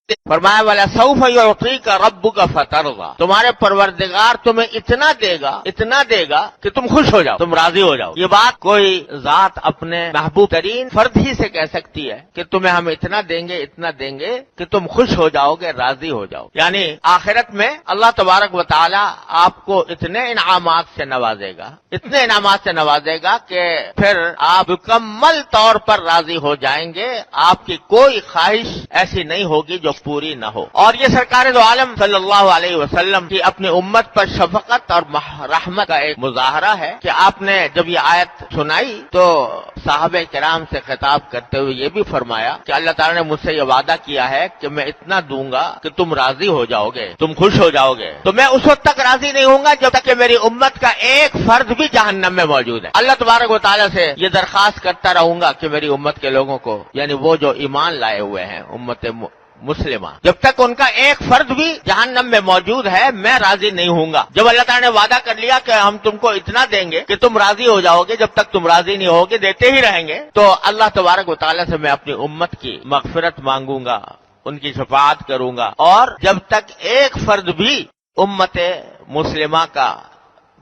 فرمایا والا سوف یعطیک ربک فترضی، تمہارے پروردگار تمہیں اتنا دے گا کہ تم خوش ہو جاؤ، تم راضی ہو جاؤ۔ یہ بات کوئی ذات اپنے محبوب ترین فرد ہی سے کہہ سکتی ہے کہ تمہیں ہم اتنا دیں گے کہ تم خوش ہو جاؤ گے، راضی ہو جاؤ۔ یعنی آخرت میں اللہ تبارک و تعالی آپ کو اتنے انعامات سے نوازے گا کہ پھر آپ مکمل طور پر راضی ہو جائیں گے، آپ کی کوئی خواہش ایسی نہیں ہوگی جو پوری نہ ہو۔ اور یہ سرکار دو عالم صلی اللہ علیہ وسلم کی اپنی امت پر شفقت اور رحمت کا ایک مظاہرہ ہے کہ آپ نے جب یہ آیت سنائی تو صحابہ کرام سے خطاب کرتے ہوئے یہ بھی فرمایا کہ اللہ تعالیٰ نے مجھ سے یہ وعدہ کیا ہے کہ میں اتنا دوں گا کہ تم راضی ہو جاؤ گے، تم خوش ہو جاؤ گے، تو میں اس وقت تک راضی نہیں ہوں گا جب تک کہ میری امت کا ایک فرد بھی جہنم میں موجود ہے۔ اللہ تبارک و تعالیٰ سے یہ درخواست کرتا رہوں گا کہ میری امت کے لوگوں کو، یعنی وہ جو ایمان لائے ہوئے ہیں امت مسلمہ، جب تک ان کا ایک فرد بھی جہنم میں موجود ہے میں راضی نہیں ہوں گا۔ جب اللہ تعالیٰ نے وعدہ کر لیا کہ ہم تم کو اتنا دیں گے کہ تم راضی ہو جاؤ گے، جب تک تم راضی نہیں ہوگے دیتے ہی رہیں گے، تو اللہ تبارک و تعالیٰ سے میں اپنی امت کی مغفرت مانگوں گا، ان کی شفاعت کروں گا، اور جب تک ایک فرد بھی امت مسلمہ کا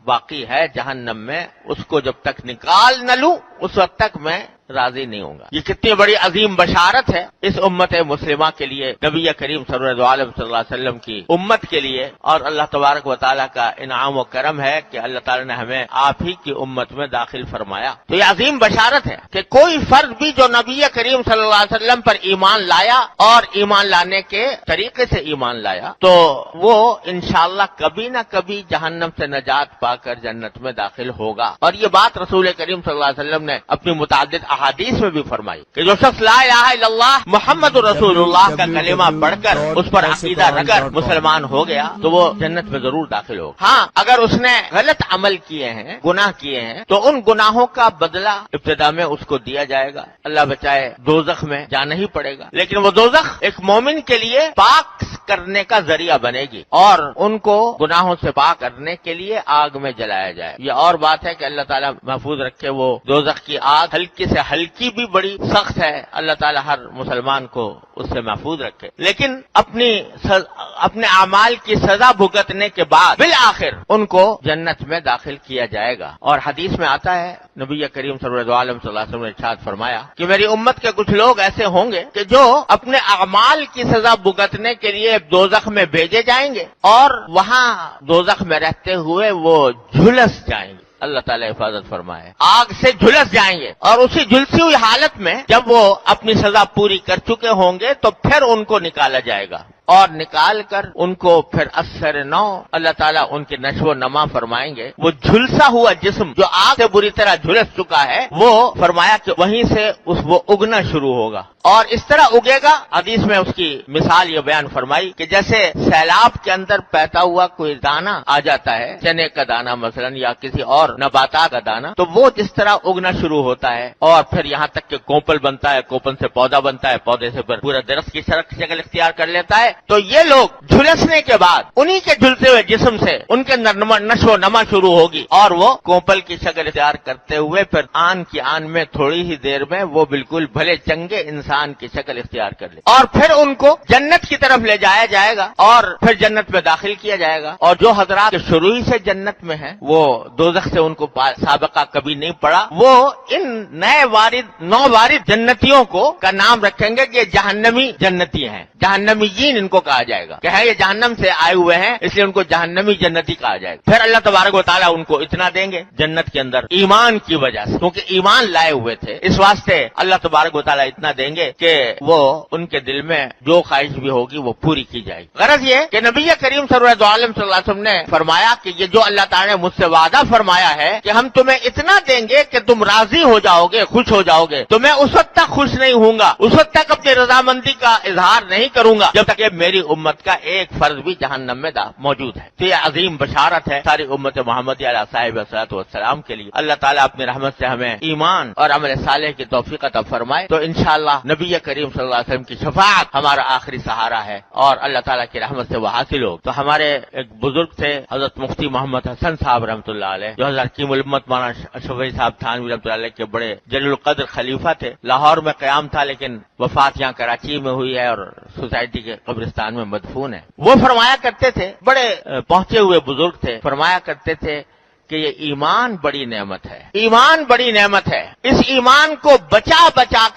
باقی ہے جہنم میں، اس کو جب تک نکال نہ لوں اس وقت تک میں راضی نہیں ہوں گا۔ یہ کتنی بڑی عظیم بشارت ہے اس امت مسلمہ کے لیے، نبی کریم صلی اللہ علیہ وسلم کی امت کے لیے، اور اللہ تبارک و تعالیٰ کا انعام و کرم ہے کہ اللہ تعالیٰ نے ہمیں آپ ہی کی امت میں داخل فرمایا۔ تو یہ عظیم بشارت ہے کہ کوئی فرد بھی جو نبی کریم صلی اللہ علیہ وسلم پر ایمان لایا اور ایمان لانے کے طریقے سے ایمان لایا تو وہ انشاءاللہ کبھی نہ کبھی جہنم سے نجات پا کر جنت میں داخل ہوگا۔ اور یہ بات رسول کریم صلی اللہ علیہ وسلم نے اپنی متعدد احادیث میں بھی فرمائی کہ جو شخص لا الہ الا اللہ محمد رسول اللہ کا کلمہ پڑھ کر اس پر عقیدہ رکھ کر مسلمان ہو گیا تو وہ جنت میں ضرور داخل ہوگا۔ ہاں اگر اس نے غلط عمل کیے ہیں، گناہ کیے ہیں، تو ان گناہوں کا بدلہ ابتدا میں اس کو دیا جائے گا، اللہ بچائے دوزخ میں جانا ہی پڑے گا، لیکن وہ دوزخ ایک مومن کے لیے پاک کرنے کا ذریعہ بنے گی اور ان کو گناہوں سے پاک کرنے کے لیے آگ میں جلایا جائے۔ یہ اور بات ہے کہ اللہ تعالیٰ محفوظ رکھے، وہ دوزخ کی آگ ہلکی سے ہلکی بھی بڑی سخت ہے، اللہ تعالیٰ ہر مسلمان کو اس سے محفوظ رکھے، لیکن اپنے اعمال کی سزا بھگتنے کے بعد بالآخر ان کو جنت میں داخل کیا جائے گا۔ اور حدیث میں آتا ہے نبی کریم صلی اللہ علیہ وسلم نے ارشاد فرمایا کہ میری امت کے کچھ لوگ ایسے ہوں گے کہ جو اپنے اعمال کی سزا بھگتنے کے لیے دوزخ میں بھیجے جائیں گے اور وہاں دوزخ میں رہتے ہوئے وہ جھلس جائیں گے، اللہ تعالیٰ حفاظت فرمائے، آگ سے جھلس جائیں گے، اور اسی جھلسی ہوئی حالت میں جب وہ اپنی سزا پوری کر چکے ہوں گے تو پھر ان کو نکالا جائے گا، اور نکال کر ان کو پھر اثر نو اللہ تعالیٰ ان کی نشو و نما فرمائیں گے۔ وہ جھلسا ہوا جسم جو آگ سے بری طرح جھلس چکا ہے وہ فرمایا کہ وہیں سے وہ اگنا شروع ہوگا، اور اس طرح اگے گا۔ حدیث میں اس کی مثال یہ بیان فرمائی کہ جیسے سیلاب کے اندر بہتا ہوا کوئی دانہ آ جاتا ہے، چنے کا دانہ مثلا یا کسی اور نباتات کا دانہ، تو وہ جس طرح اگنا شروع ہوتا ہے اور پھر یہاں تک کہ کوپل بنتا ہے، کوپل سے پودا بنتا ہے، پودے سے پورا درخت کی شکل اختیار کر لیتا ہے، تو یہ لوگ جھلسنے کے بعد انہی کے جھلسے ہوئے جسم سے ان کے نشو و نما شروع ہوگی اور وہ کوپل کی شکل اختیار کرتے ہوئے پھر آن کی آن میں تھوڑی ہی دیر میں وہ بالکل بھلے چنگے انسان کی شکل اختیار کر لے، اور پھر ان کو جنت کی طرف لے جایا جائے گا اور پھر جنت میں داخل کیا جائے گا۔ اور جو حضرات شروع ہی سے جنت میں ہیں وہ دوزخ سے ان کو سابقہ کبھی نہیں پڑا، وہ ان نو وارد جنتیوں کا نام رکھیں گے کہ یہ جہنمی جنتی ہیں، جہنمیین ان کو کہا جائے گا کہ یہ جہنم سے آئے ہوئے ہیں اس لیے ان کو جہنمی جنتی کہا جائے گا۔ پھر اللہ تبارک و تعالیٰ ان کو اتنا دیں گے جنت کے اندر ایمان کی وجہ سے، کیونکہ ایمان لائے ہوئے تھے، اس واسطے اللہ تبارک و تعالیٰ اتنا دیں گے کہ وہ ان کے دل میں جو خواہش بھی ہوگی وہ پوری کی جائے گی۔ غرض یہ کہ نبی کریم صلی اللہ علیہ وسلم نے فرمایا کہ یہ جو اللہ تعالیٰ نے مجھ سے وعدہ فرمایا ہے کہ ہم تمہیں اتنا دیں گے کہ تم راضی ہو جاؤ گے، خوش ہو جاؤ گے، تو میں اس وقت تک خوش نہیں ہوں گا، اس وقت تک اپنی رضامندی کا اظہار نہیں کروں گا جب تک کہ میری امت کا ایک فرد بھی جہنم میں موجود ہے۔ تو یہ عظیم بشارت ہے ساری امت محمدی علیہ صاحب الصلوۃ والسلام کے لیے۔ اللہ تعالیٰ اپنی رحمت سے ہمیں ایمان اور عمل صالح کی توفیق عطا فرمائے۔ تو انشاءاللہ نبی کریم صلی اللہ علیہ وسلم کی شفاعت ہمارا آخری سہارا ہے اور اللہ تعالیٰ کی رحمت سے وہ حاصل ہو۔ تو ہمارے ایک بزرگ تھے حضرت مفتی محمد حسن صاحب رحمۃ اللہ علیہ، جو حضرت حکیم الامت مولانا شفیع صاحب تھانوی رحمۃ اللہ علیہ کے بڑے جلیل القدر خلیفہ تھے۔ لاہور میں قیام تھا لیکن وفات یہاں کراچی میں ہوئی ہے اور سوسائٹی کے قبرستان میں مدفون ہے۔ وہ فرمایا کرتے تھے، بڑے پہنچے ہوئے بزرگ تھے، فرمایا کرتے تھے کہ یہ ایمان بڑی نعمت ہے، ایمان بڑی نعمت ہے، اس ایمان کو بچا بچا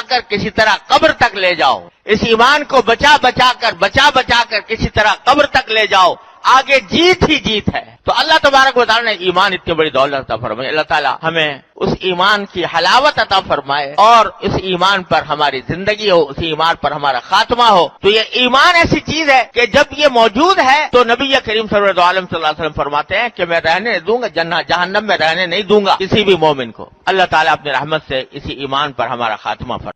کر کسی طرح قبر تک لے جاؤ، اس ایمان کو بچا بچا کر کسی طرح قبر تک لے جاؤ، آگے جیت ہی جیت ہے۔ تو اللہ تبارک و تعالیٰ نے ایمان اتنی بڑی دولت عطا فرمائی، اللہ تعالیٰ ہمیں اس ایمان کی حلاوت عطا فرمائے اور اس ایمان پر ہماری زندگی ہو، اس ایمان پر ہمارا خاتمہ ہو۔ تو یہ ایمان ایسی چیز ہے کہ جب یہ موجود ہے تو نبی کریم سرور عالم صلی اللہ علیہ وسلم فرماتے ہیں کہ میں رہنے دوں گا جہنم میں رہنے نہیں دوں گا کسی بھی مومن کو۔ اللہ تعالیٰ اپنی رحمت سے اسی ایمان پر ہمارا خاتمہ فرمائے۔